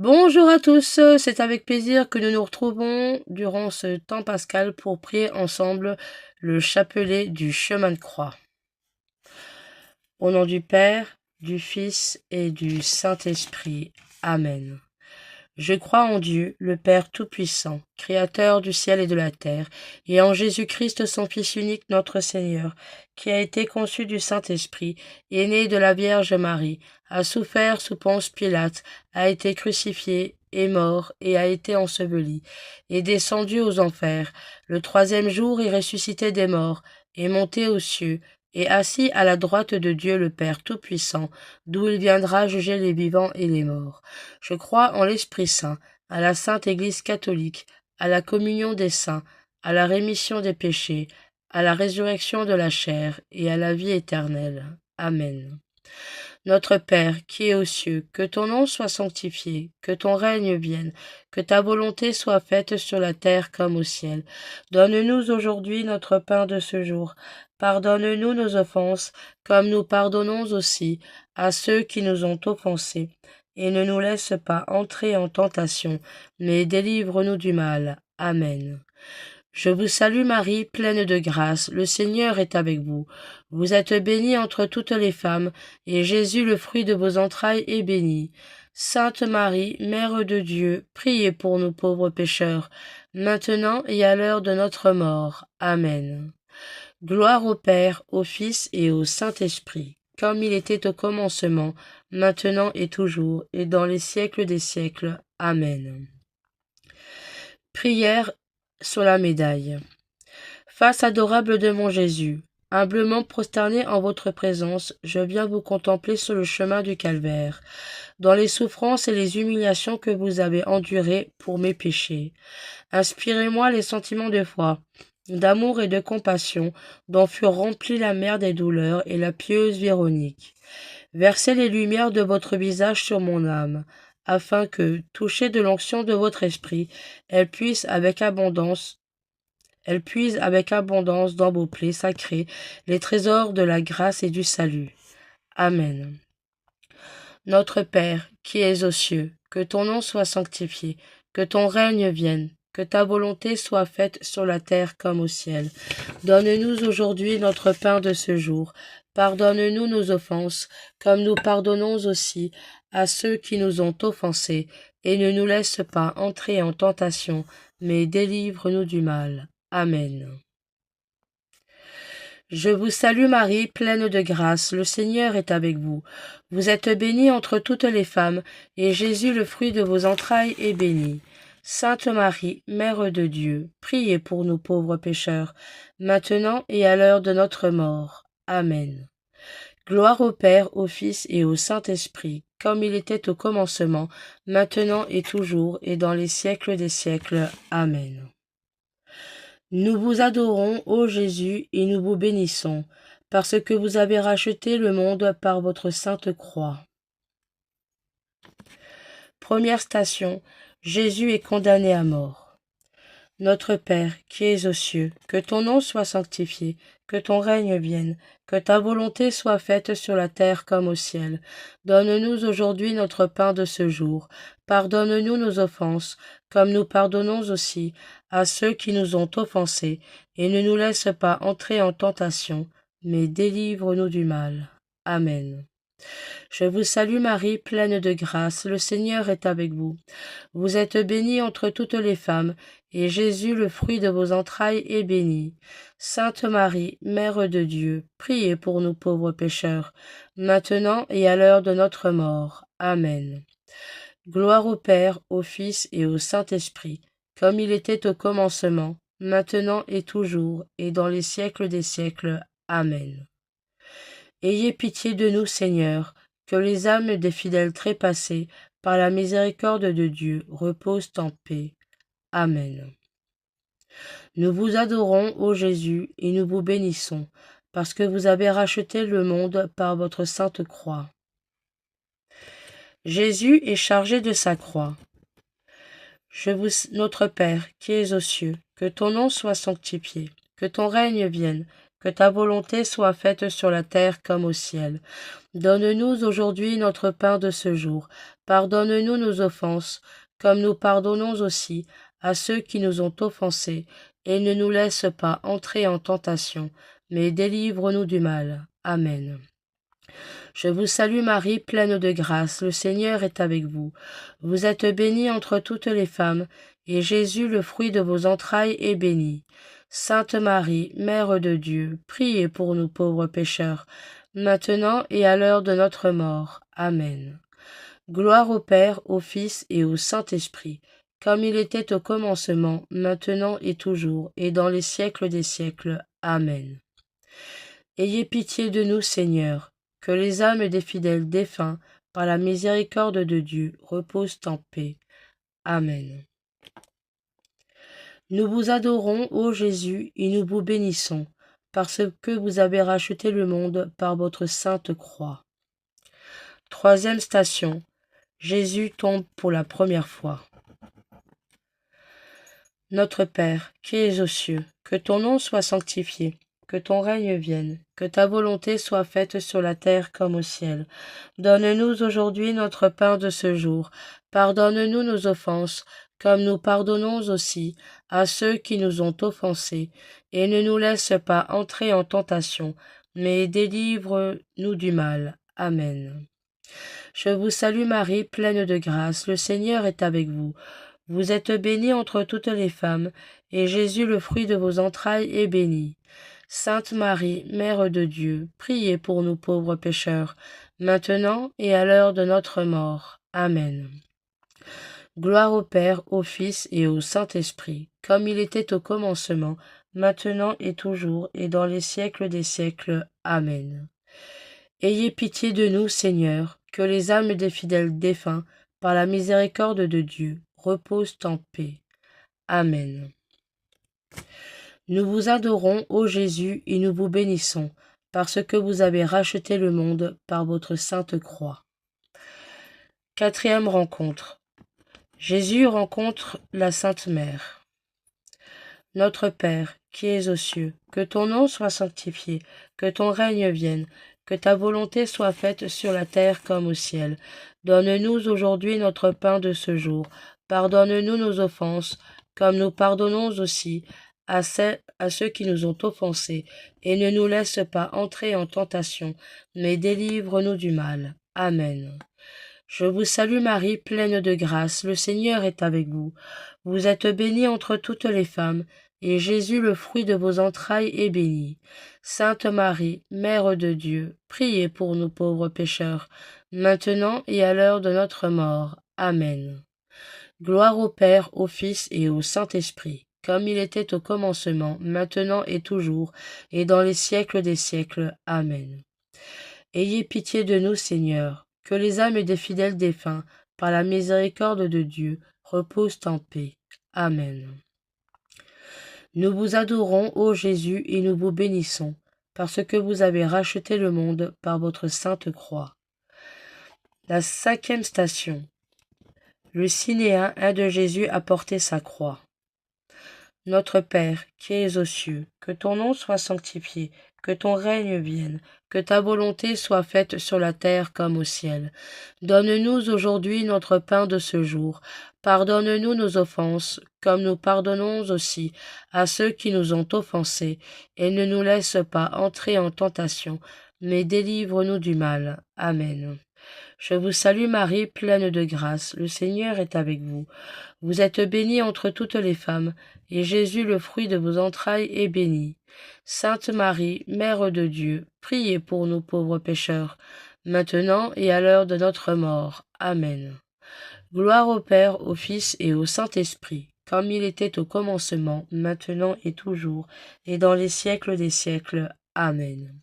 Bonjour à tous, c'est avec plaisir que nous nous retrouvons durant ce temps pascal pour prier ensemble le chapelet du chemin de croix. Au nom du Père, du Fils et du Saint-Esprit. Amen. Je crois en Dieu, le Père Tout-Puissant, Créateur du ciel et de la terre, et en Jésus-Christ, son Fils unique, notre Seigneur, qui a été conçu du Saint-Esprit, est né de la Vierge Marie, a souffert sous Ponce Pilate, a été crucifié, est mort et a été enseveli, est descendu aux enfers. Le troisième jour, est ressuscité des morts, est monté aux cieux, et assis à la droite de Dieu le Père Tout-Puissant, d'où il viendra juger les vivants et les morts. Je crois en l'Esprit Saint, à la Sainte Église catholique, à la communion des saints, à la rémission des péchés, à la résurrection de la chair et à la vie éternelle. Amen. Notre Père, qui es aux cieux, que ton nom soit sanctifié, que ton règne vienne, que ta volonté soit faite sur la terre comme au ciel. Donne-nous aujourd'hui notre pain de ce jour. Pardonne-nous nos offenses, comme nous pardonnons aussi à ceux qui nous ont offensés. Et ne nous laisse pas entrer en tentation, mais délivre-nous du mal. Amen. Je vous salue Marie, pleine de grâce, le Seigneur est avec vous. Vous êtes bénie entre toutes les femmes, et Jésus, le fruit de vos entrailles, est béni. Sainte Marie, Mère de Dieu, priez pour nous pauvres pécheurs, maintenant et à l'heure de notre mort. Amen. Gloire au Père, au Fils et au Saint-Esprit, comme il était au commencement, maintenant et toujours, et dans les siècles des siècles. Amen. Prière sur la médaille. Face adorable de mon Jésus, humblement prosterné en votre présence, je viens vous contempler sur le chemin du calvaire, dans les souffrances et les humiliations que vous avez endurées pour mes péchés. Inspirez-moi les sentiments de foi, d'amour et de compassion dont furent remplies la mer des douleurs et la pieuse Véronique. Versez les lumières de votre visage sur mon âme, afin que, touchée de l'onction de votre esprit, elle puise avec abondance dans vos plaies sacrées les trésors de la grâce et du salut. Amen. Notre Père, qui es aux cieux, que ton nom soit sanctifié, que ton règne vienne, que ta volonté soit faite sur la terre comme au ciel. Donne-nous aujourd'hui notre pain de ce jour. Pardonne-nous nos offenses, comme nous pardonnons aussi à ceux qui nous ont offensés, et ne nous laisse pas entrer en tentation, mais délivre-nous du mal. Amen. Je vous salue Marie, pleine de grâce, le Seigneur est avec vous. Vous êtes bénie entre toutes les femmes, et Jésus, le fruit de vos entrailles, est béni. Sainte Marie, Mère de Dieu, priez pour nous pauvres pécheurs, maintenant et à l'heure de notre mort. Amen. Gloire au Père, au Fils et au Saint-Esprit, comme il était au commencement, maintenant et toujours, et dans les siècles des siècles. Amen. Nous vous adorons, ô Jésus, et nous vous bénissons, parce que vous avez racheté le monde par votre sainte croix. Première station, Jésus est condamné à mort. Notre Père, qui es aux cieux, que ton nom soit sanctifié, que ton règne vienne, que ta volonté soit faite sur la terre comme au ciel. Donne-nous aujourd'hui notre pain de ce jour. Pardonne-nous nos offenses, comme nous pardonnons aussi à ceux qui nous ont offensés, et ne nous laisse pas entrer en tentation, mais délivre-nous du mal. Amen. Je vous salue Marie, pleine de grâce, le Seigneur est avec vous. Vous êtes bénie entre toutes les femmes, et Jésus, le fruit de vos entrailles, est béni. Sainte Marie, Mère de Dieu, priez pour nous pauvres pécheurs, maintenant et à l'heure de notre mort. Amen. Gloire au Père, au Fils et au Saint-Esprit, comme il était au commencement, maintenant et toujours, et dans les siècles des siècles. Amen. Ayez pitié de nous, Seigneur, que les âmes des fidèles trépassés, par la miséricorde de Dieu, reposent en paix. Amen. Nous vous adorons, ô Jésus, et nous vous bénissons, parce que vous avez racheté le monde par votre sainte croix. Jésus est chargé de sa croix. Notre Père, qui es aux cieux, que ton nom soit sanctifié, que ton règne vienne, que ta volonté soit faite sur la terre comme au ciel. Donne-nous aujourd'hui notre pain de ce jour. Pardonne-nous nos offenses, comme nous pardonnons aussi à ceux qui nous ont offensés, et ne nous laisse pas entrer en tentation, mais délivre-nous du mal. Amen. Je vous salue Marie, pleine de grâce, le Seigneur est avec vous. Vous êtes bénie entre toutes les femmes, et Jésus, le fruit de vos entrailles, est béni. Sainte Marie, Mère de Dieu, priez pour nous pauvres pécheurs, maintenant et à l'heure de notre mort. Amen. Gloire au Père, au Fils et au Saint-Esprit, comme il était au commencement, maintenant et toujours, et dans les siècles des siècles. Amen. Ayez pitié de nous, Seigneur, que les âmes des fidèles défunts, par la miséricorde de Dieu, reposent en paix. Amen. Nous vous adorons, ô Jésus, et nous vous bénissons, parce que vous avez racheté le monde par votre sainte croix. Troisième station. Jésus tombe pour la première fois. Notre Père, qui es aux cieux, que ton nom soit sanctifié, que ton règne vienne, que ta volonté soit faite sur la terre comme au ciel. Donne-nous aujourd'hui notre pain de ce jour. Pardonne-nous nos offenses, comme nous pardonnons aussi à ceux qui nous ont offensés. Et ne nous laisse pas entrer en tentation, mais délivre-nous du mal. Amen. Je vous salue Marie, pleine de grâce, le Seigneur est avec vous. Vous êtes bénie entre toutes les femmes, et Jésus, le fruit de vos entrailles, est béni. Sainte Marie, Mère de Dieu, priez pour nous pauvres pécheurs, maintenant et à l'heure de notre mort. Amen. Gloire au Père, au Fils et au Saint-Esprit, comme il était au commencement, maintenant et toujours, et dans les siècles des siècles. Amen. Ayez pitié de nous, Seigneur, que les âmes des fidèles défunts, par la miséricorde de Dieu, reposent en paix. Amen. Nous vous adorons, ô Jésus, et nous vous bénissons, parce que vous avez racheté le monde par votre sainte croix. Quatrième rencontre. Jésus rencontre la Sainte Mère. Notre Père, qui es aux cieux, que ton nom soit sanctifié, que ton règne vienne, que ta volonté soit faite sur la terre comme au ciel. Donne-nous aujourd'hui notre pain de ce jour. Pardonne-nous nos offenses, comme nous pardonnons aussi à ceux qui nous ont offensés, et ne nous laisse pas entrer en tentation, mais délivre-nous du mal. Amen. Je vous salue Marie, pleine de grâce, le Seigneur est avec vous. Vous êtes bénie entre toutes les femmes, et Jésus, le fruit de vos entrailles, est béni. Sainte Marie, Mère de Dieu, priez pour nous pauvres pécheurs, maintenant et à l'heure de notre mort. Amen. Gloire au Père, au Fils et au Saint-Esprit, comme il était au commencement, maintenant et toujours, et dans les siècles des siècles. Amen. Ayez pitié de nous, Seigneur, que les âmes des fidèles défunts, par la miséricorde de Dieu, reposent en paix. Amen. Nous vous adorons, ô Jésus, et nous vous bénissons, parce que vous avez racheté le monde par votre sainte croix. La cinquième station. Le Sinéen, un de Jésus, a porté sa croix. Notre Père, qui es aux cieux, que ton nom soit sanctifié, que ton règne vienne, que ta volonté soit faite sur la terre comme au ciel. Donne-nous aujourd'hui notre pain de ce jour. Pardonne-nous nos offenses, comme nous pardonnons aussi à ceux qui nous ont offensés, et ne nous laisse pas entrer en tentation, mais délivre-nous du mal. Amen. Je vous salue Marie, pleine de grâce, le Seigneur est avec vous. Vous êtes bénie entre toutes les femmes, et Jésus, le fruit de vos entrailles, est béni. Sainte Marie, Mère de Dieu, priez pour nous pauvres pécheurs, maintenant et à l'heure de notre mort. Amen. Gloire au Père, au Fils et au Saint-Esprit, comme il était au commencement, maintenant et toujours, et dans les siècles des siècles. Amen.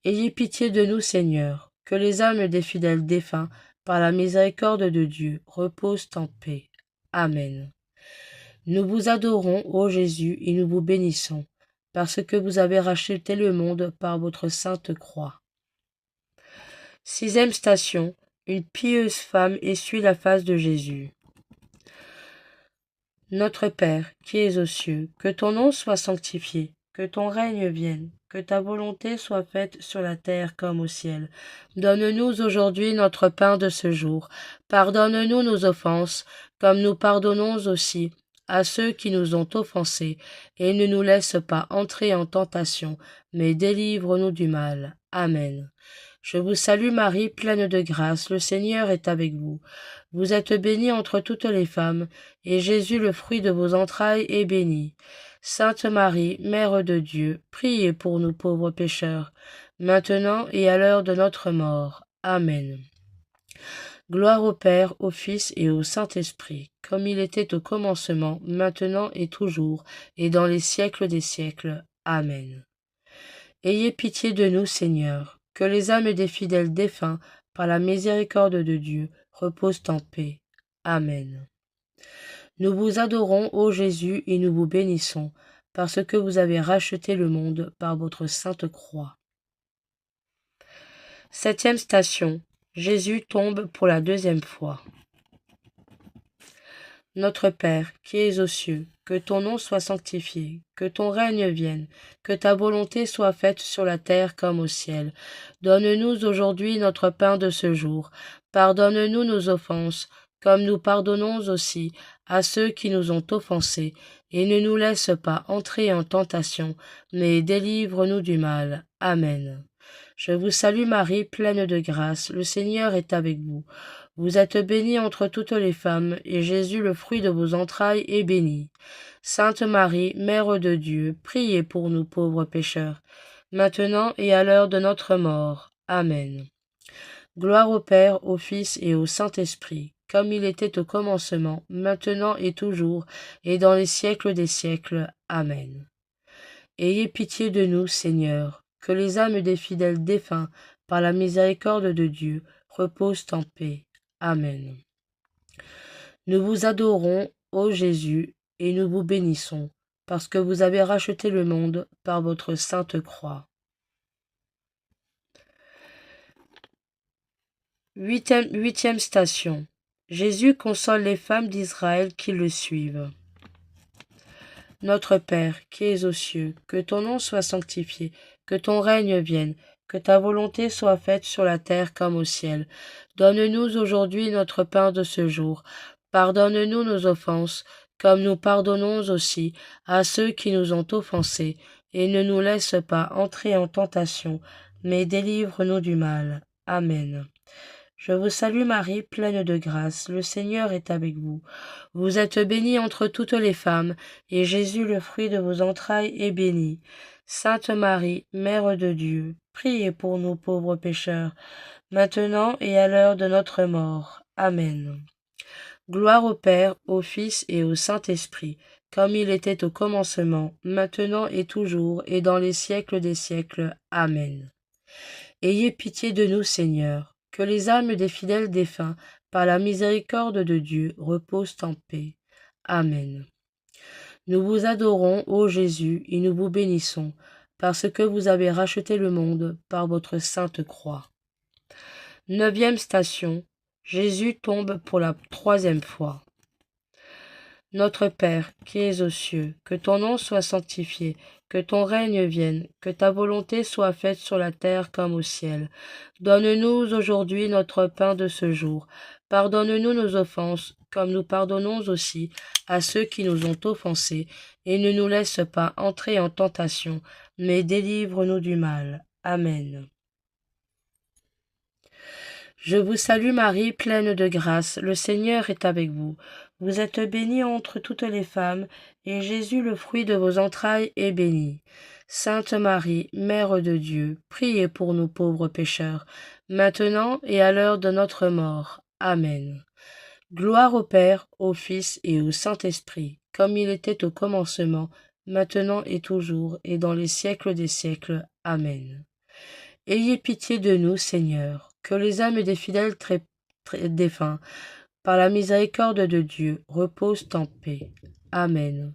Ayez pitié de nous, Seigneur, que les âmes des fidèles défunts, par la miséricorde de Dieu, reposent en paix. Amen. Nous vous adorons, ô Jésus, et nous vous bénissons, parce que vous avez racheté le monde par votre sainte croix. Sixième station. Une pieuse femme essuie la face de Jésus. Notre Père, qui es aux cieux, que ton nom soit sanctifié, que ton règne vienne, que ta volonté soit faite sur la terre comme au ciel. Donne-nous aujourd'hui notre pain de ce jour. Pardonne-nous nos offenses, comme nous pardonnons aussi à ceux qui nous ont offensés, et ne nous laisse pas entrer en tentation, mais délivre-nous du mal. Amen. Je vous salue Marie, pleine de grâce, le Seigneur est avec vous. Vous êtes bénie entre toutes les femmes, et Jésus, le fruit de vos entrailles, est béni. Sainte Marie, Mère de Dieu, priez pour nous pauvres pécheurs, maintenant et à l'heure de notre mort. Amen. Gloire au Père, au Fils et au Saint-Esprit, comme il était au commencement, maintenant et toujours, et dans les siècles des siècles. Amen. Ayez pitié de nous, Seigneur, que les âmes des fidèles défunts, par la miséricorde de Dieu, reposent en paix. Amen. Nous vous adorons, ô Jésus, et nous vous bénissons, parce que vous avez racheté le monde par votre sainte croix. 7e station. Jésus tombe pour la 2e fois. Notre Père, qui es aux cieux, que ton nom soit sanctifié, que ton règne vienne, que ta volonté soit faite sur la terre comme au ciel. Donne-nous aujourd'hui notre pain de ce jour. Pardonne-nous nos offenses, comme nous pardonnons aussi à ceux qui nous ont offensés, et ne nous laisse pas entrer en tentation, mais délivre-nous du mal. Amen. Je vous salue Marie, pleine de grâce, le Seigneur est avec vous. Vous êtes bénie entre toutes les femmes, et Jésus, le fruit de vos entrailles, est béni. Sainte Marie, Mère de Dieu, priez pour nous pauvres pécheurs, maintenant et à l'heure de notre mort. Amen. Gloire au Père, au Fils et au Saint-Esprit, comme il était au commencement, maintenant et toujours, et dans les siècles des siècles. Amen. Ayez pitié de nous, Seigneur, que les âmes des fidèles défunts, par la miséricorde de Dieu, reposent en paix. Amen. Nous vous adorons, ô Jésus, et nous vous bénissons, parce que vous avez racheté le monde par votre sainte croix. 8e station. Jésus console les femmes d'Israël qui le suivent. Notre Père, qui es aux cieux, que ton nom soit sanctifié, que ton règne vienne, que ta volonté soit faite sur la terre comme au ciel. Donne-nous aujourd'hui notre pain de ce jour. Pardonne-nous nos offenses, comme nous pardonnons aussi à ceux qui nous ont offensés, et ne nous laisse pas entrer en tentation, mais délivre-nous du mal. Amen. Je vous salue Marie, pleine de grâce, le Seigneur est avec vous. Vous êtes bénie entre toutes les femmes, et Jésus, le fruit de vos entrailles, est béni. Sainte Marie, Mère de Dieu, priez pour nous pauvres pécheurs, maintenant et à l'heure de notre mort. Amen. Gloire au Père, au Fils et au Saint-Esprit, comme il était au commencement, maintenant et toujours, et dans les siècles des siècles. Amen. Ayez pitié de nous, Seigneur, que les âmes des fidèles défunts, par la miséricorde de Dieu, reposent en paix. Amen. Nous vous adorons, ô Jésus, et nous vous bénissons, parce que vous avez racheté le monde par votre sainte croix. 9e station. Jésus tombe pour la 3e fois. Notre Père, qui es aux cieux, que ton nom soit sanctifié, que ton règne vienne, que ta volonté soit faite sur la terre comme au ciel. Donne-nous aujourd'hui notre pain de ce jour. Pardonne-nous nos offenses, comme nous pardonnons aussi à ceux qui nous ont offensés, et ne nous laisse pas entrer en tentation, mais délivre-nous du mal. Amen. Je vous salue Marie, pleine de grâce, le Seigneur est avec vous. Vous êtes bénie entre toutes les femmes, et Jésus, le fruit de vos entrailles, est béni. Sainte Marie, Mère de Dieu, priez pour nous pauvres pécheurs, maintenant et à l'heure de notre mort. Amen. Gloire au Père, au Fils et au Saint-Esprit, comme il était au commencement, maintenant et toujours, et dans les siècles des siècles. Amen. Ayez pitié de nous, Seigneur, que les âmes des fidèles défunts, par la miséricorde de Dieu, reposent en paix. Amen.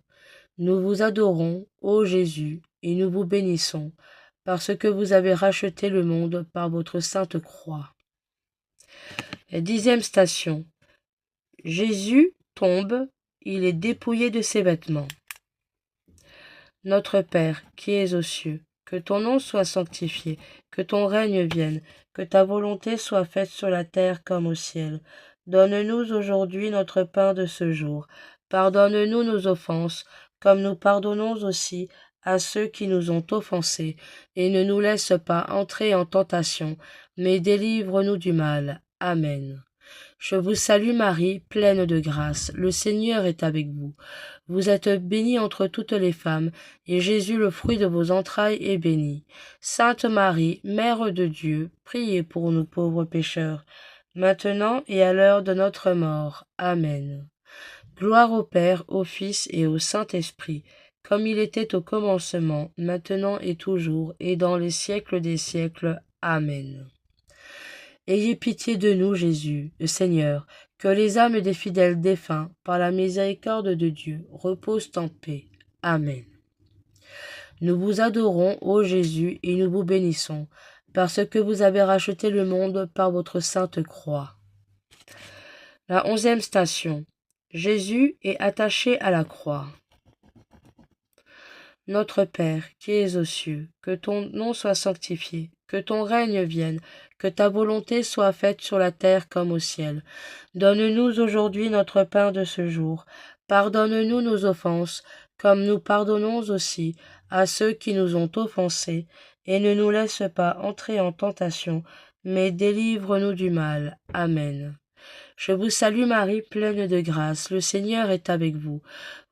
Nous vous adorons, ô Jésus, et nous vous bénissons, parce que vous avez racheté le monde par votre sainte croix. 10e station. Jésus tombe, il est dépouillé de ses vêtements. Notre Père, qui es aux cieux, que ton nom soit sanctifié, que ton règne vienne, que ta volonté soit faite sur la terre comme au ciel. Donne-nous aujourd'hui notre pain de ce jour. Pardonne-nous nos offenses, comme nous pardonnons aussi à ceux qui nous ont offensés, et ne nous laisse pas entrer en tentation, mais délivre-nous du mal. Amen. Je vous salue Marie, pleine de grâce, le Seigneur est avec vous. Vous êtes bénie entre toutes les femmes, et Jésus, le fruit de vos entrailles, est béni. Sainte Marie, Mère de Dieu, priez pour nous pauvres pécheurs, maintenant et à l'heure de notre mort. Amen. Gloire au Père, au Fils et au Saint-Esprit, comme il était au commencement, maintenant et toujours, et dans les siècles des siècles. Amen. Ayez pitié de nous, Jésus, le Seigneur, que les âmes des fidèles défunts, par la miséricorde de Dieu, reposent en paix. Amen. Nous vous adorons, ô Jésus, et nous vous bénissons, parce que vous avez racheté le monde par votre sainte croix. La 11e station. Jésus est attaché à la croix. Notre Père, qui es aux cieux, que ton nom soit sanctifié, que ton règne vienne, que ta volonté soit faite sur la terre comme au ciel. Donne-nous aujourd'hui notre pain de ce jour. Pardonne-nous nos offenses, comme nous pardonnons aussi à ceux qui nous ont offensés, et ne nous laisse pas entrer en tentation, mais délivre-nous du mal. Amen. Je vous salue Marie, pleine de grâce, le Seigneur est avec vous.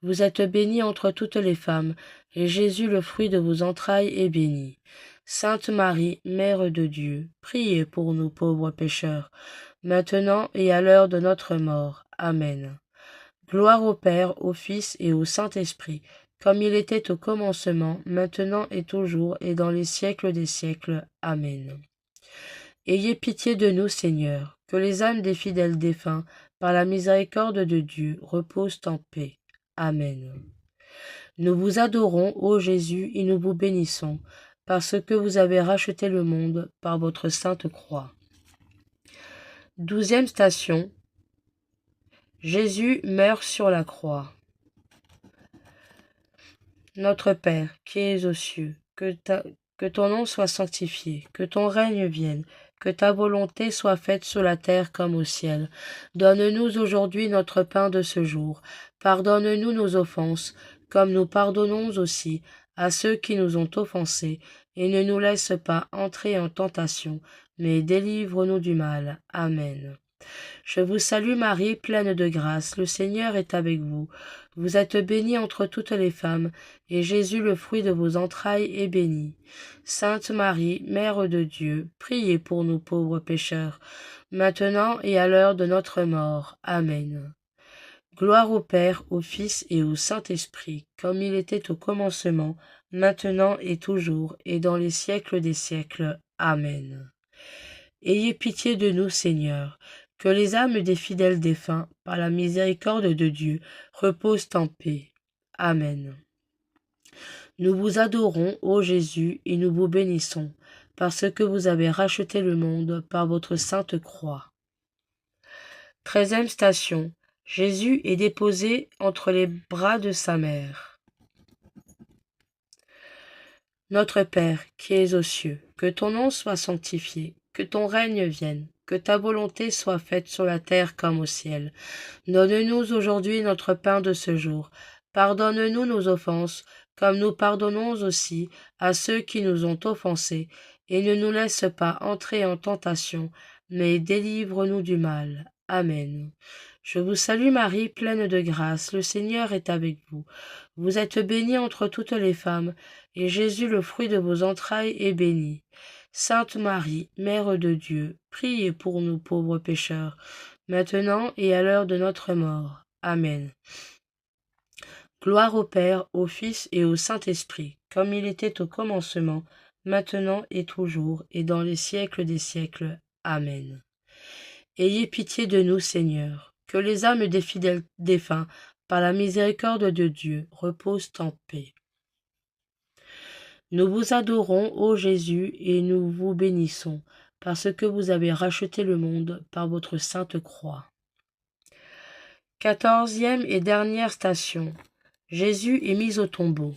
Vous êtes bénie entre toutes les femmes, et Jésus, le fruit de vos entrailles, est béni. Sainte Marie, Mère de Dieu, priez pour nous pauvres pécheurs, maintenant et à l'heure de notre mort. Amen. Gloire au Père, au Fils et au Saint-Esprit, comme il était au commencement, maintenant et toujours, et dans les siècles des siècles. Amen. Ayez pitié de nous, Seigneur, que les âmes des fidèles défunts, par la miséricorde de Dieu, reposent en paix. Amen. Nous vous adorons, ô Jésus, et nous vous bénissons, parce que vous avez racheté le monde par votre sainte croix. 12e station. Jésus meurt sur la croix. Notre Père, qui es aux cieux, que ton nom soit sanctifié, que ton règne vienne, que ta volonté soit faite sur la terre comme au ciel. Donne-nous aujourd'hui notre pain de ce jour. Pardonne-nous nos offenses, comme nous pardonnons aussi à ceux qui nous ont offensés, et ne nous laisse pas entrer en tentation, mais délivre-nous du mal. Amen. Je vous salue Marie, pleine de grâce, le Seigneur est avec vous. Vous êtes bénie entre toutes les femmes, et Jésus, le fruit de vos entrailles, est béni. Sainte Marie, Mère de Dieu, priez pour nous pauvres pécheurs, maintenant et à l'heure de notre mort. Amen. Gloire au Père, au Fils et au Saint-Esprit, comme il était au commencement, maintenant et toujours, et dans les siècles des siècles. Amen. Ayez pitié de nous, Seigneur, que les âmes des fidèles défunts, par la miséricorde de Dieu, reposent en paix. Amen. Nous vous adorons, ô Jésus, et nous vous bénissons, parce que vous avez racheté le monde par votre sainte croix. 13e station. Jésus est déposé entre les bras de sa mère. Notre Père, qui es aux cieux, que ton nom soit sanctifié, que ton règne vienne, que ta volonté soit faite sur la terre comme au ciel. Donne-nous aujourd'hui notre pain de ce jour. Pardonne-nous nos offenses, comme nous pardonnons aussi à ceux qui nous ont offensés, et ne nous laisse pas entrer en tentation, mais délivre-nous du mal. Amen. Je vous salue Marie, pleine de grâce, le Seigneur est avec vous. Vous êtes bénie entre toutes les femmes, et Jésus, le fruit de vos entrailles, est béni. Sainte Marie, Mère de Dieu, priez pour nous pauvres pécheurs, maintenant et à l'heure de notre mort. Amen. Gloire au Père, au Fils et au Saint-Esprit, comme il était au commencement, maintenant et toujours, et dans les siècles des siècles. Amen. Ayez pitié de nous, Seigneur, que les âmes des fidèles défunts, par la miséricorde de Dieu, reposent en paix. Nous vous adorons, ô Jésus, et nous vous bénissons, parce que vous avez racheté le monde par votre sainte croix. 14e et dernière station. Jésus est mis au tombeau.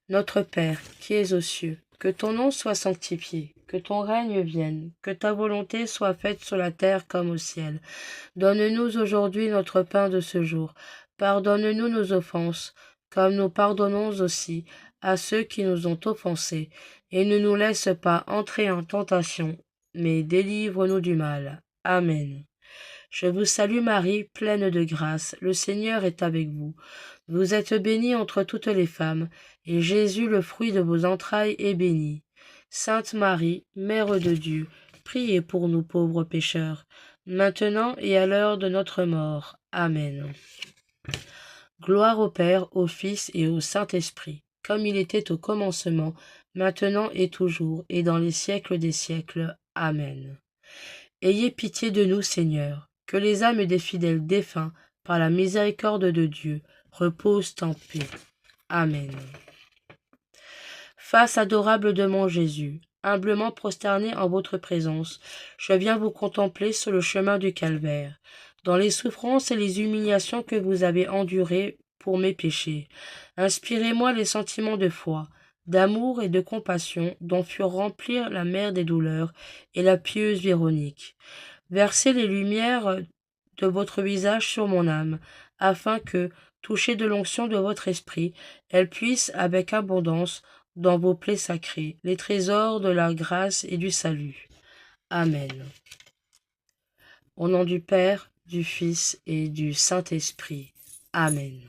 Notre Père, qui es aux cieux, que ton nom soit sanctifié, que ton règne vienne, que ta volonté soit faite sur la terre comme au ciel. Donne-nous aujourd'hui notre pain de ce jour. Pardonne-nous nos offenses, comme nous pardonnons aussi à ceux qui nous ont offensés. Et ne nous laisse pas entrer en tentation, mais délivre-nous du mal. Amen. Je vous salue Marie, pleine de grâce, le Seigneur est avec vous. Vous êtes bénie entre toutes les femmes, et Jésus, le fruit de vos entrailles, est béni. Sainte Marie, Mère de Dieu, priez pour nous pauvres pécheurs, maintenant et à l'heure de notre mort. Amen. Gloire au Père, au Fils et au Saint-Esprit, comme il était au commencement, maintenant et toujours, et dans les siècles des siècles. Amen. Ayez pitié de nous, Seigneur, que les âmes des fidèles défunts, par la miséricorde de Dieu, reposent en paix. Amen. Face adorable de mon Jésus, humblement prosterné en votre présence, je viens vous contempler sur le chemin du calvaire, dans les souffrances et les humiliations que vous avez endurées pour mes péchés. Inspirez-moi les sentiments de foi, d'amour et de compassion dont furent remplies la mère des douleurs et la pieuse Véronique. Versez les lumières de votre visage sur mon âme, afin que, touchée de l'onction de votre esprit, elle puisse, avec abondance, dans vos plaies sacrées, les trésors de la grâce et du salut. Amen. Au nom du Père, du Fils et du Saint-Esprit. Amen.